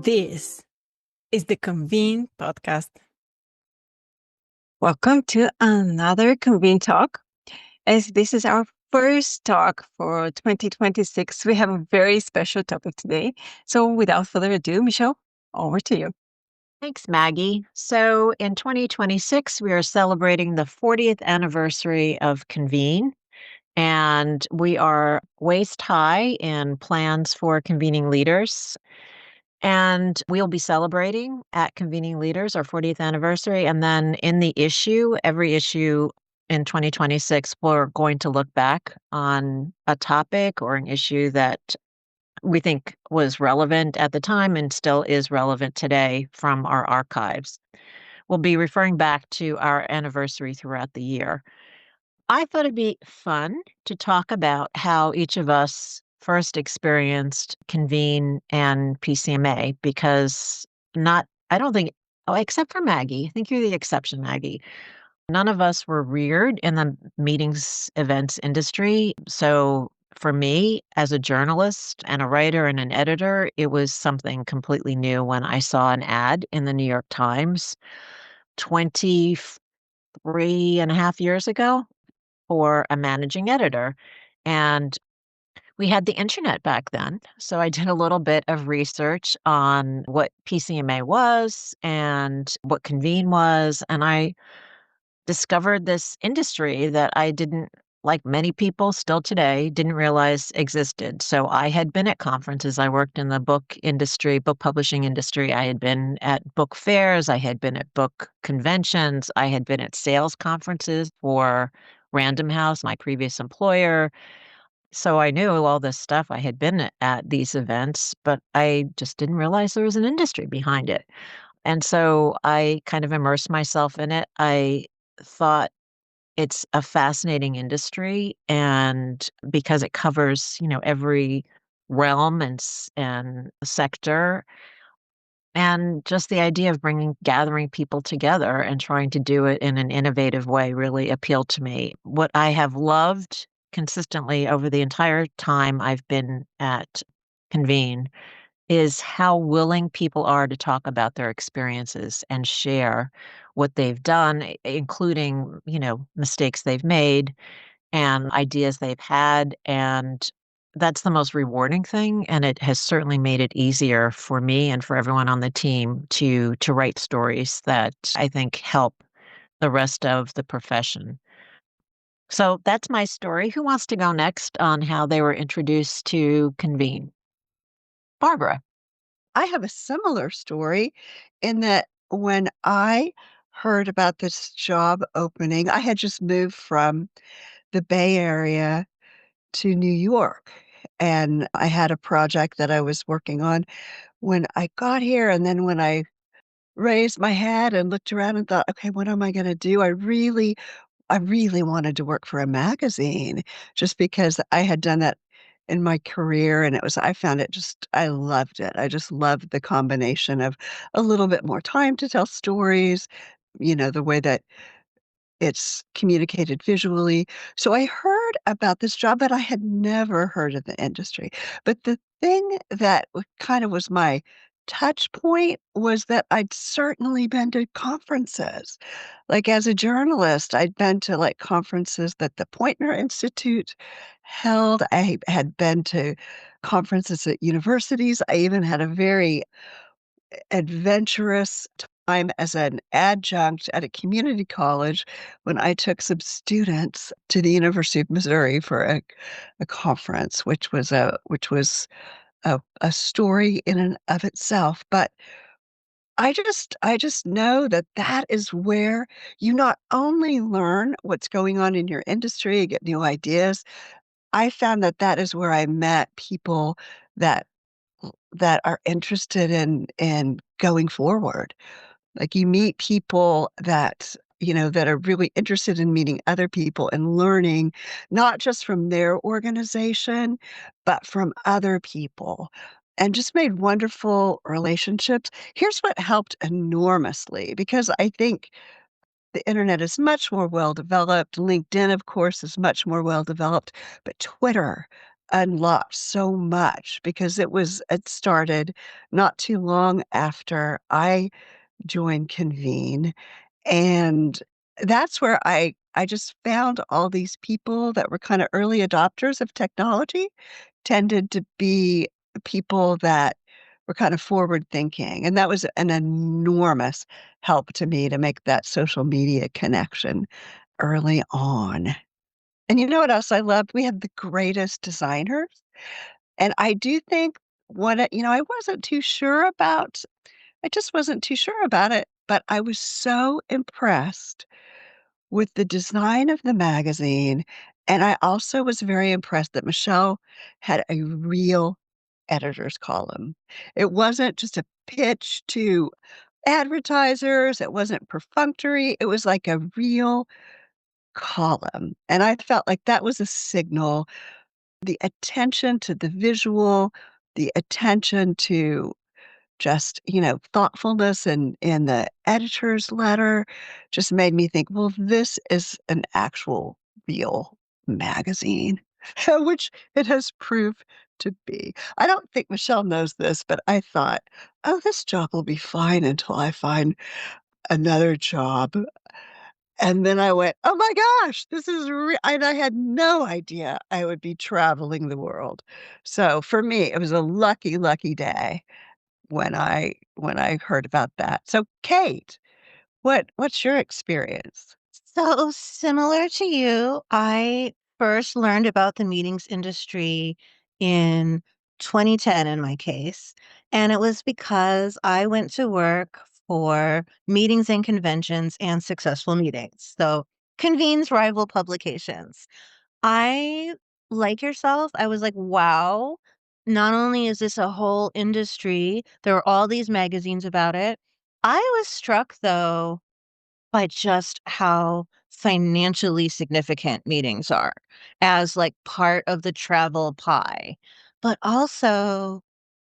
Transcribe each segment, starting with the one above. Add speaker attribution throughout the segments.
Speaker 1: This is the Convene podcast.
Speaker 2: Welcome to another Convene talk. As this is our first talk for 2026, we have a very special topic today. So without further ado, Michelle, over to you.
Speaker 3: Thanks, Maggie. So in 2026, we are celebrating the 40th anniversary of Convene, and we are waist high in plans for Convening Leaders. And we'll be celebrating at Convening Leaders our 40th anniversary. And then in the issue, every issue in 2026, we're going to look back on a topic or an issue that we think was relevant at the time and still is relevant today from our archives. We'll be referring back to our anniversary throughout the year. I thought it'd be fun to talk about how each of us first experienced Convene and PCMA because I don't think, except for Maggie, I think you're the exception, Maggie. None of us were reared in the meetings events industry. So for me, as a journalist and a writer and an editor, it was something completely new when I saw an ad in the New York Times 23 and a half years ago for a managing editor. And we had the internet back then. So I did a little bit of research on what PCMA was and what Convene was. And I discovered this industry that I didn't, like many people still today, didn't realize existed. So I had been at conferences. I worked in the book industry, book publishing industry. I had been at book fairs. I had been at book conventions. I had been at sales conferences for Random House, my previous employer. So I knew all this stuff. I had been at these events, but I just didn't realize there was an industry behind it. And so I kind of immersed myself in it. I thought it's a fascinating industry, and because it covers, every realm and sector, and just the idea of gathering people together and trying to do it in an innovative way really appealed to me. What I have loved consistently over the entire time I've been at Convene is how willing people are to talk about their experiences and share what they've done, including, mistakes they've made and ideas they've had. And that's the most rewarding thing. And it has certainly made it easier for me and for everyone on the team to write stories that I think help the rest of the profession. So that's my story. Who wants to go next on how they were introduced to Convene? Barbara.
Speaker 4: I have a similar story in that when I heard about this job opening, I had just moved from the Bay Area to New York, and I had a project that I was working on when I got here, and then when I raised my head and looked around and thought, "Okay, what am I gonna do?" I really wanted to work for a magazine just because I had done that in my career, and I found it just I loved it. I just loved the combination of a little bit more time to tell stories, the way that it's communicated visually. So I heard about this job, but I had never heard of the industry. But the thing that kind of was my touch point was that I'd certainly been to conferences. Like as a journalist, I'd been to like conferences that the Poynter Institute held. I had been to conferences at universities. I even had a very adventurous time as an adjunct at a community college when I took some students to the University of Missouri for a conference, which was a story in and of itself. But I just know that that is where you not only learn what's going on in your industry, get new ideas. I found that that is where I met people that that are interested in going forward. Like, you meet people that are really interested in meeting other people and learning, not just from their organization, but from other people, and just made wonderful relationships. Here's what helped enormously, because I think the internet is much more well developed. LinkedIn, of course, is much more well developed, but Twitter, unlocked so much because it started not too long after I joined Convene, and that's where I just found all these people that were kinda early adopters of technology, tended to be people that were kind of forward thinking, and that was an enormous help to me to make that social media connection early on. And you know what else I loved? We had the greatest designers, and I do think I wasn't too sure about I just wasn't too sure about it, but I was so impressed with the design of the magazine, and I also was very impressed that Michelle had a real editor's column. It wasn't just a pitch to advertisers, it wasn't perfunctory, it was like a real column, and I felt like that was a signal. The attention to the visual, the attention to just, thoughtfulness in the editor's letter just made me think, "Well, this is an actual real magazine," which it has proved to be. I don't think Michelle knows this, but I thought, "Oh, this job will be fine until I find another job." And then I went, "Oh my gosh, this is and I had no idea I would be traveling the world. So for me, it was a lucky, lucky day when I heard about that. So Kate, what's your experience?
Speaker 2: So similar to you, I first learned about the meetings industry in 2010 in my case, and it was because I went to work for meetings and conventions and successful meetings. So Convene's rival publications. I, like yourself, I was like, wow, not only is this a whole industry, there are all these magazines about it. I was struck though by just how financially significant meetings are as like part of the travel pie. But also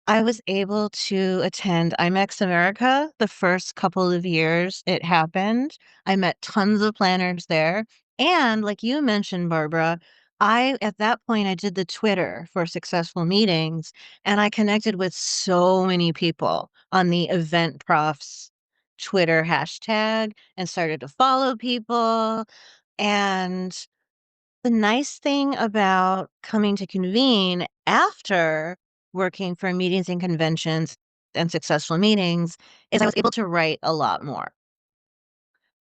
Speaker 2: I was able to attend IMEX America the first couple of years it happened. I met tons of planners there. And like you mentioned, Barbara, at that point, I did the Twitter for successful meetings and I connected with so many people on the event profs Twitter hashtag and started to follow people. And the nice thing about coming to Convene after working for meetings and conventions and successful meetings is I was able to write a lot more.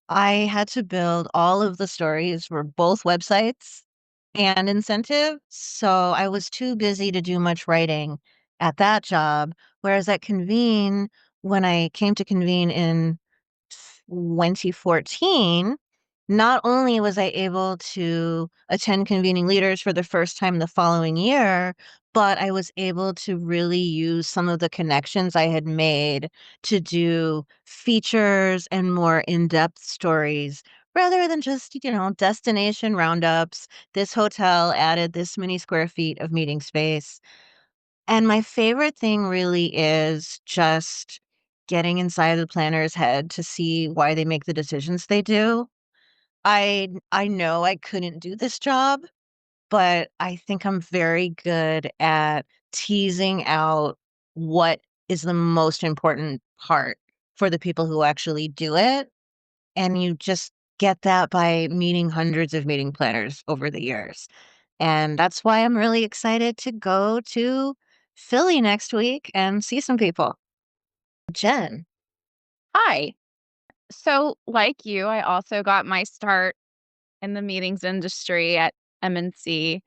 Speaker 2: I had to build all of the stories for both websites and incentive, so I was too busy to do much writing at that job, whereas at Convene, when I came to Convene in 2014, not only was I able to attend Convening Leaders for the first time the following year, but I was able to really use some of the connections I had made to do features and more in-depth stories rather than just, destination roundups. This hotel added this many square feet of meeting space. And my favorite thing really is just getting inside the planner's head to see why they make the decisions they do. I know I couldn't do this job, but I think I'm very good at teasing out what is the most important part for the people who actually do it. And you just get that by meeting hundreds of meeting planners over the years. And that's why I'm really excited to go to Philly next week and see some people. Jen.
Speaker 5: Hi. So, like you, I also got my start in the meetings industry at MNC.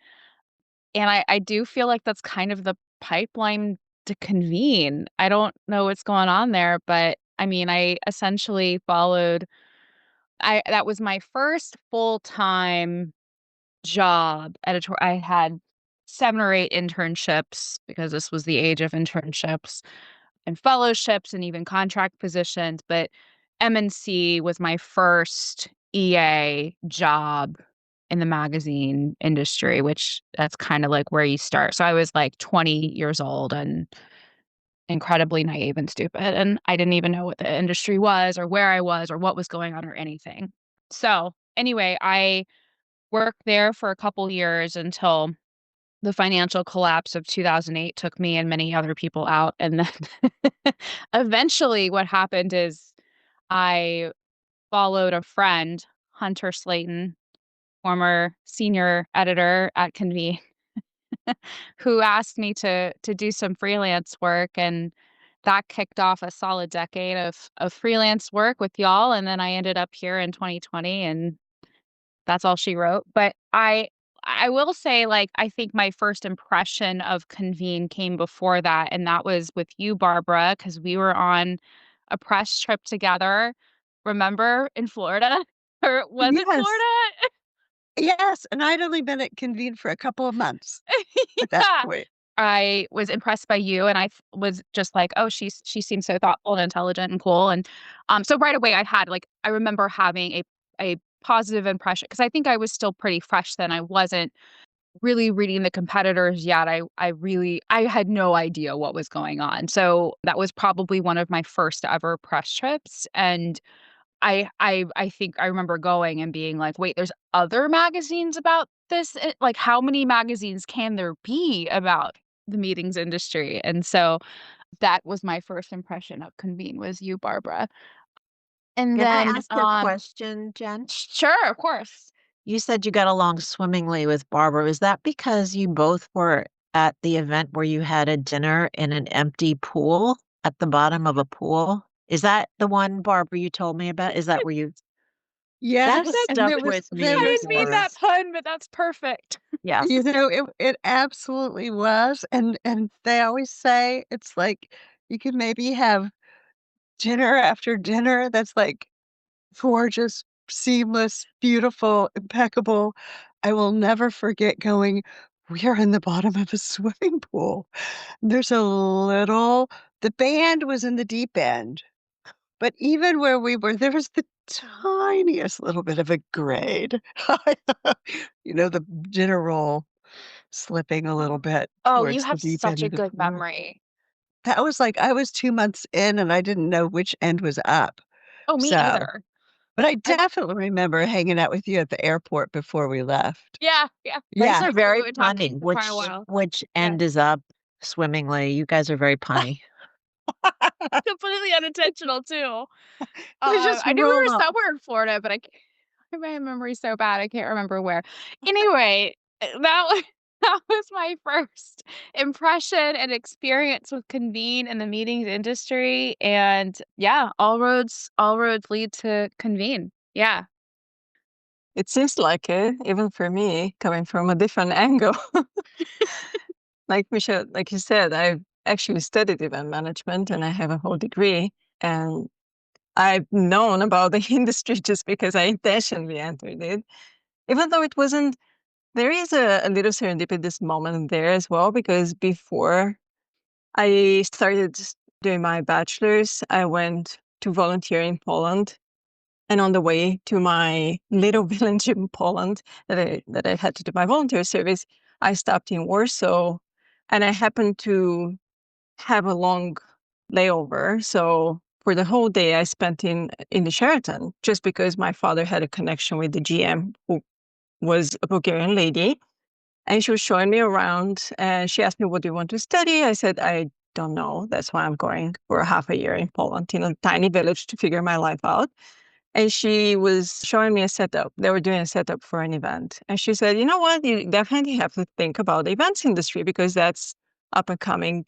Speaker 5: And I do feel like that's kind of the pipeline to Convene. I don't know what's going on there, but I mean, I essentially followed that was my first full-time job editor. I had 7 or 8 internships because this was the age of internships and fellowships and even contract positions, but MNC was my first EA job in the magazine industry, which that's kind of like where you start. So I was like 20 years old and incredibly naive and stupid, and I didn't even know what the industry was or where I was or what was going on or anything. So anyway, I worked there for a couple years until the financial collapse of 2008 took me and many other people out. And then eventually what happened is I followed a friend, Hunter Slayton, former senior editor at Convene, who asked me to do some freelance work, and that kicked off a solid decade of freelance work with y'all. And then I ended up here in 2020, and that's all she wrote. But I will say, like, I think my first impression of Convene came before that, and that was with you, Barbara, because we were on a press trip together. Remember, in Florida? Or was it
Speaker 4: Yes.
Speaker 5: Florida?
Speaker 4: Yes, and I'd only been at Convene for a couple of months at that
Speaker 5: Yeah.
Speaker 4: point.
Speaker 5: I was impressed by you, and was just like, "Oh, she seems so thoughtful and intelligent and cool." And so right away, I remember having a positive impression, because I think I was still pretty fresh then. I wasn't really reading the competitors yet. I had no idea what was going on. So that was probably one of my first ever press trips, and I think I remember going and being like, "Wait, there's other magazines about this? Like, how many magazines can there be about the meetings industry?" And so that was my first impression of Convene, was you, Barbara. And
Speaker 3: Can I
Speaker 5: then,
Speaker 3: ask a question, Jen?
Speaker 5: sure, of course.
Speaker 3: You said you got along swimmingly with Barbara. Is that because you both were at the event where you had a dinner in an empty pool at the bottom of a pool? Is that the one, Barbara, you told me about? Is that where you that
Speaker 4: Yes, and
Speaker 3: stuck with
Speaker 4: there
Speaker 5: I
Speaker 3: me
Speaker 4: was
Speaker 5: didn't mean
Speaker 3: for
Speaker 5: that
Speaker 4: this,
Speaker 5: pun, but that's perfect.
Speaker 3: yes.
Speaker 4: it absolutely was, and they always say it's like you can maybe have dinner after dinner that's, like, gorgeous, seamless, beautiful, impeccable. I will never forget going, "We are in the bottom of a swimming pool." There's a little the band was in the deep end, but even where we were, there was the tiniest little bit of a grade. The dinner roll slipping a little bit
Speaker 5: Oh, you
Speaker 4: towards the
Speaker 5: have
Speaker 4: deep end
Speaker 5: such a
Speaker 4: of the
Speaker 5: good
Speaker 4: pool.
Speaker 5: memory.
Speaker 4: That was like I was 2 months in, and I didn't know which end was up.
Speaker 5: Oh, me
Speaker 4: So
Speaker 5: either.
Speaker 4: but I
Speaker 5: I
Speaker 4: definitely remember hanging out with you at the airport before we left.
Speaker 5: Yeah, yeah.
Speaker 3: You guys
Speaker 4: Yeah.
Speaker 3: are
Speaker 5: I think we
Speaker 3: very
Speaker 5: were
Speaker 3: punny.
Speaker 5: talking for quite a while.
Speaker 3: Which
Speaker 5: Yeah.
Speaker 3: end is up swimmingly? You guys are very punny.
Speaker 5: Completely unintentional too.
Speaker 4: We just
Speaker 5: I knew we
Speaker 4: rolled
Speaker 5: were
Speaker 4: off.
Speaker 5: somewhere in Florida, but my memory's so bad, I can't remember where. Anyway, that was that was my first impression and experience with Convene and the meetings industry, and yeah, all roads lead to Convene. Yeah.
Speaker 2: It seems like it, even for me, coming from a different angle. Like Michelle, like you said, I've actually studied event management and I have a whole degree. And I've known about the industry just because I intentionally entered it. Even though it wasn't, there is a little serendipitous moment there as well, because before I started doing my bachelor's, I went to volunteer in Poland. And on the way to my little village in Poland that I had to do my volunteer service, I stopped in Warsaw, and I happened to have a long layover. So for the whole day, I spent in the Sheraton, just because my father had a connection with the GM, who was a Bulgarian lady, and she was showing me around. And she asked me, "What do you want to study?" I said, "I don't know. That's why I'm going for a half a year in Poland, in a tiny village, to figure my life out." And she was showing me a setup. They were doing a setup for an event. And she said, "You know what? You definitely have to think about the events industry, because that's up and coming.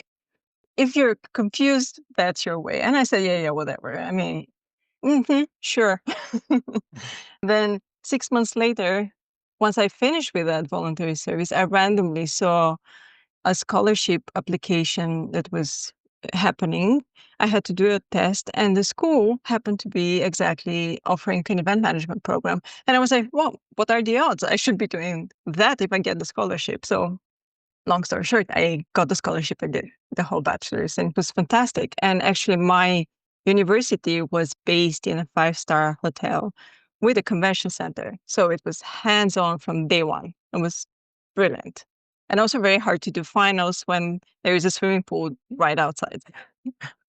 Speaker 2: If you're confused, that's your way." And I said, "Yeah, yeah, whatever. I mean, sure." Then 6 months later, once I finished with that voluntary service, I randomly saw a scholarship application that was happening. I had to do a test, and the school happened to be exactly offering an event management program. And I was like, well, what are the odds? I should be doing that if I get the scholarship. So long story short, I got the scholarship. I did the whole bachelor's, and it was fantastic. And actually, my university was based in a 5-star hotel with a convention center. So it was hands-on from day one. It was brilliant. And also very hard to do finals when there is a swimming pool right outside.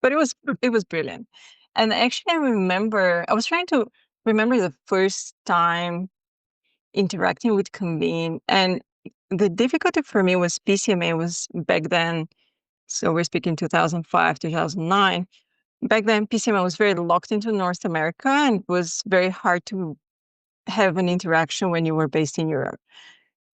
Speaker 2: But it was brilliant. And actually, I was trying to remember the first time interacting with Convene, and the difficulty for me was PCMA was back then. So we're speaking 2005, 2009. Back then, PCMA was very locked into North America, and it was very hard to have an interaction when you were based in Europe.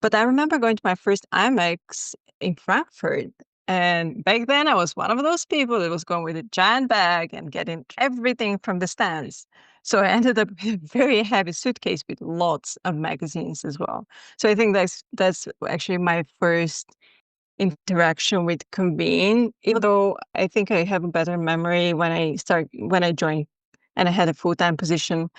Speaker 2: But I remember going to my first IMAX in Frankfurt. And back then, I was one of those people that was going with a giant bag and getting everything from the stands. So I ended up with a very heavy suitcase with lots of magazines as well. So I think that's actually my first interaction with Convene, even though I think I have a better memory when I joined and I had a full-time position.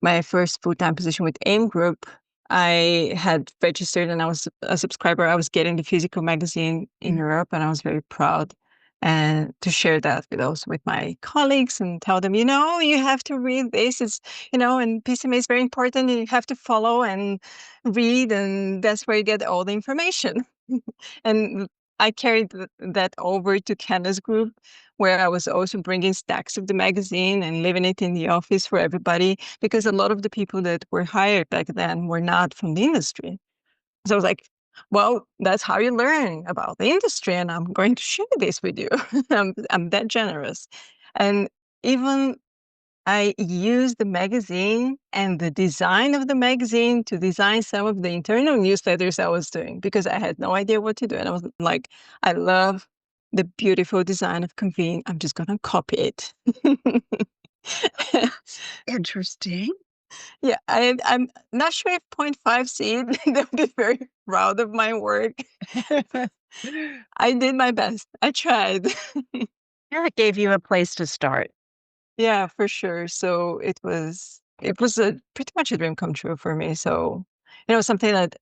Speaker 2: My first full-time position with AIM Group, I had registered and I was a subscriber. I was getting the physical magazine in Europe, and I was very proud and to share that with my colleagues and tell them, you have to read this. It's, and PCMA is very important, and you have to follow and read, and that's where you get all the information. And I carried that over to Candace's group, where I was also bringing stacks of the magazine and leaving it in the office for everybody, because a lot of the people that were hired back then were not from the industry. So I was like, well, that's how you learn about the industry, and I'm going to share this with you. I'm that generous. And even I used the magazine and the design of the magazine to design some of the internal newsletters I was doing, because I had no idea what to do. And I was like, I love the beautiful design of Convene. I'm just going to copy it.
Speaker 4: Interesting.
Speaker 2: Yeah, I'm not sure if Point 0.5 they'll be very proud of my work. I did my best. I tried.
Speaker 3: Yeah, it gave you a place to start.
Speaker 2: Yeah, for sure. So it was pretty much a dream come true for me. So, something that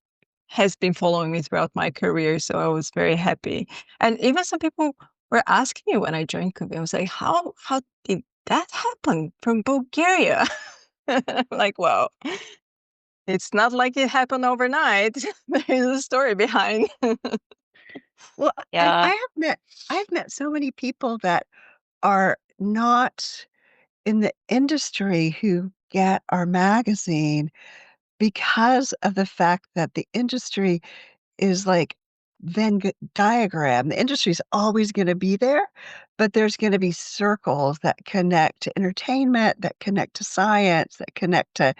Speaker 2: has been following me throughout my career. So I was very happy. And even some people were asking me when I joined Convene, I was like, how did that happen from Bulgaria? Like, well, it's not like it happened overnight. There is a story behind.
Speaker 4: Well, and
Speaker 3: Yeah.
Speaker 4: I've met so many people that are not in the industry who get our magazine because of the fact that the industry is like Venn diagram. The industry's always gonna be there, but there's gonna be circles that connect to entertainment, that connect to science, that connect to,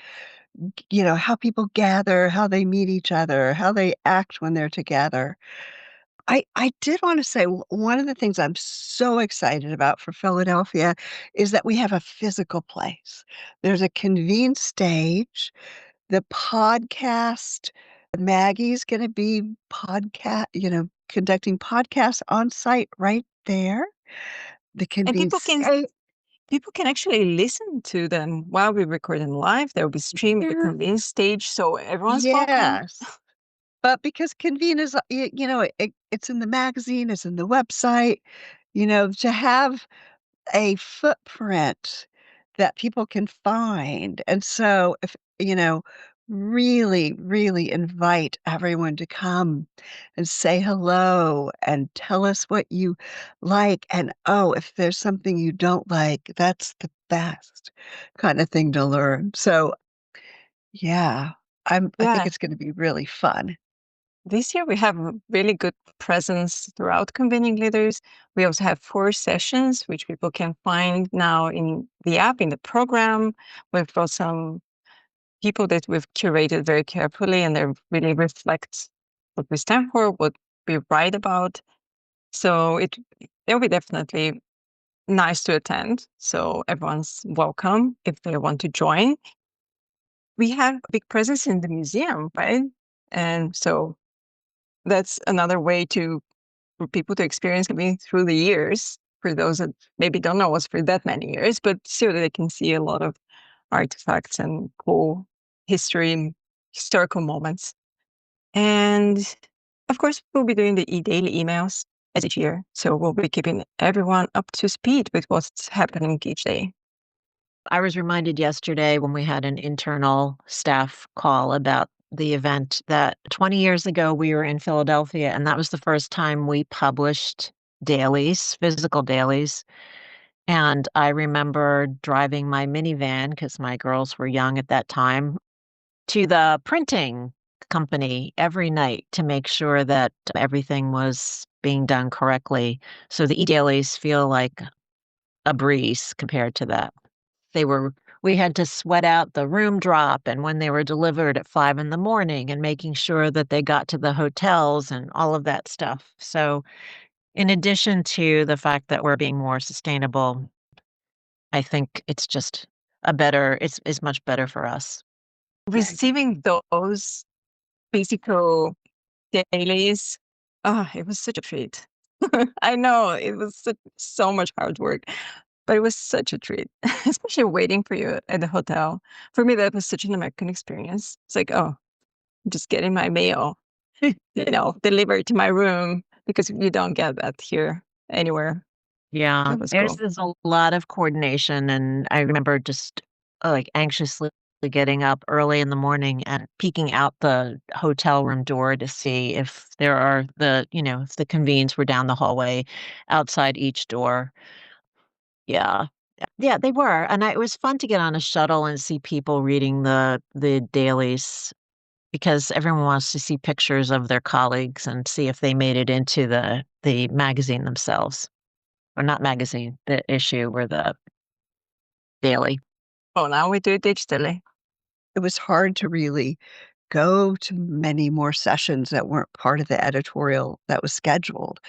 Speaker 4: how people gather, how they meet each other, how they act when they're together. I did wanna say one of the things I'm so excited about for Philadelphia is that we have a physical place. There's a Convene stage. The podcast Maggie's gonna be conducting podcasts on site right there. The
Speaker 2: And
Speaker 4: Convene
Speaker 2: people can actually listen to them while we record them live. There will be streamed at the Convene stage, so everyone's welcome.
Speaker 4: Yes. But because Convene is, it's in the magazine, it's in the website, to have a footprint that people can find. And so if, really, really invite everyone to come and say hello and tell us what you like. And oh, if there's something you don't like, that's the best kind of thing to learn. So yeah, I think
Speaker 2: Yeah,
Speaker 4: it's going to be really fun.
Speaker 2: this year we have a really good presence throughout Convening Leaders. We also have 4 sessions, which people can find now in the app, in the program. We've got some people that we've curated very carefully, and they really reflect what we stand for, what we write about. So it'll be definitely nice to attend. So everyone's welcome if they want to join. We have a big presence in the museum, right? And so that's another way for people to experience Convene through the years. For those that maybe don't know us for that many years, but still they can see a lot of artifacts and cool historical moments. And of course, we'll be doing the daily emails as each year. So we'll be keeping everyone up to speed with what's happening each day.
Speaker 3: I was reminded yesterday when we had an internal staff call about the event that 20 years ago we were in Philadelphia, and that was the first time we published dailies, physical dailies. And I remember driving my minivan, because my girls were young at that time, to the printing company every night to make sure that everything was being done correctly. So the e-dailies feel like a breeze compared to that. We had to sweat out the room drop and when they were delivered at 5 in the morning and making sure that they got to the hotels and all of that stuff. So in addition to the fact that we're being more sustainable, I think it's just it's much better for us.
Speaker 2: Receiving those physical dailies, it was such a treat. I know it was so much hard work, but it was such a treat, especially waiting for you at the hotel. For me, that was such an American experience. It's like, oh, I'm just getting my mail, delivered to my room because you don't get that here anywhere.
Speaker 3: Yeah,
Speaker 2: That was cool.
Speaker 3: there's a lot of coordination, and I remember just like anxiously getting up early in the morning and peeking out the hotel room door to see if there are if the convenes were down the hallway outside each door. Yeah. Yeah, they were. And it was fun to get on a shuttle and see people reading the dailies because everyone wants to see pictures of their colleagues and see if they made it into the magazine themselves. Or not magazine, the issue or the daily.
Speaker 2: Oh, now we do it digitally.
Speaker 4: It was hard to really go to many more sessions that weren't part of the editorial that was scheduled.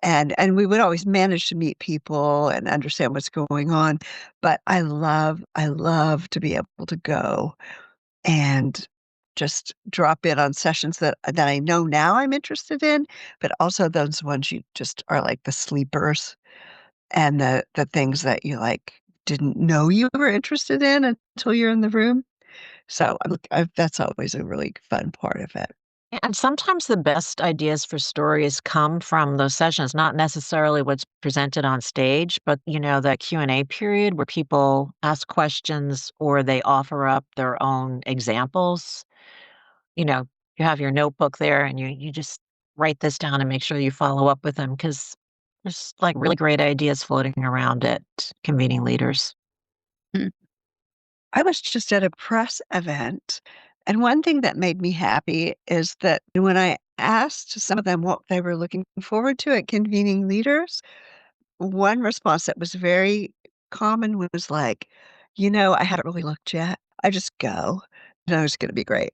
Speaker 4: And we would always manage to meet people and understand what's going on, but I love to be able to go and just drop in on sessions that I know now I'm interested in, but also those ones you just are like the sleepers and the things that you, like, didn't know you were interested in until you're in the room. So, that's always a really fun part of it.
Speaker 3: And sometimes the best ideas for stories come from those sessions, not necessarily what's presented on stage, but that Q&A period where people ask questions or they offer up their own examples. You have your notebook there and you just write this down and make sure you follow up with them because there's like really great ideas floating around at convening leaders.
Speaker 4: I was just at a press event, and one thing that made me happy is that when I asked some of them what they were looking forward to at convening leaders, one response that was very common was like, I haven't really looked yet. I just go. And it's going to be great.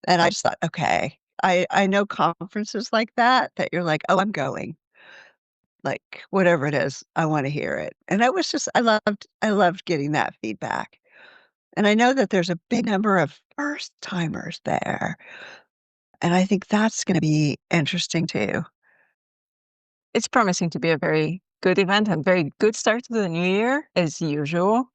Speaker 4: And I just thought, okay, I know conferences like that you're like, oh, I'm going. Like whatever it is, I want to hear it. And that was just, I loved getting that feedback. And I know that there's a big number of first timers there. And I think that's going to be interesting too.
Speaker 2: It's promising to be a very good event and very good start to the new year as usual.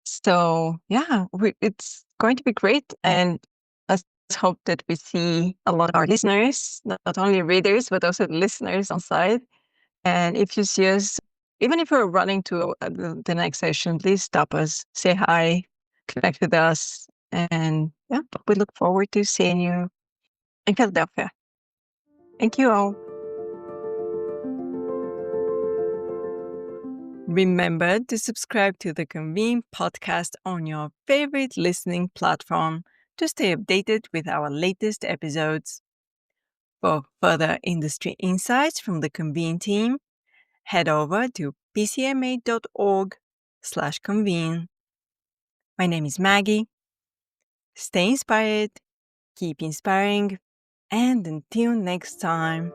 Speaker 2: So yeah, it's going to be great. And let's hope that we see a lot of our listeners, not only readers, but also listeners on site. And if you see us, even if we're running to the next session, please stop us, say hi, connect with us. And yeah, we look forward to seeing you in Philadelphia. Thank you all.
Speaker 1: Remember to subscribe to the Convene podcast on your favorite listening platform to stay updated with our latest episodes. For further industry insights from the Convene team, head over to pcma.org/convene. My name is Maggie. Stay inspired, keep inspiring, and until next time.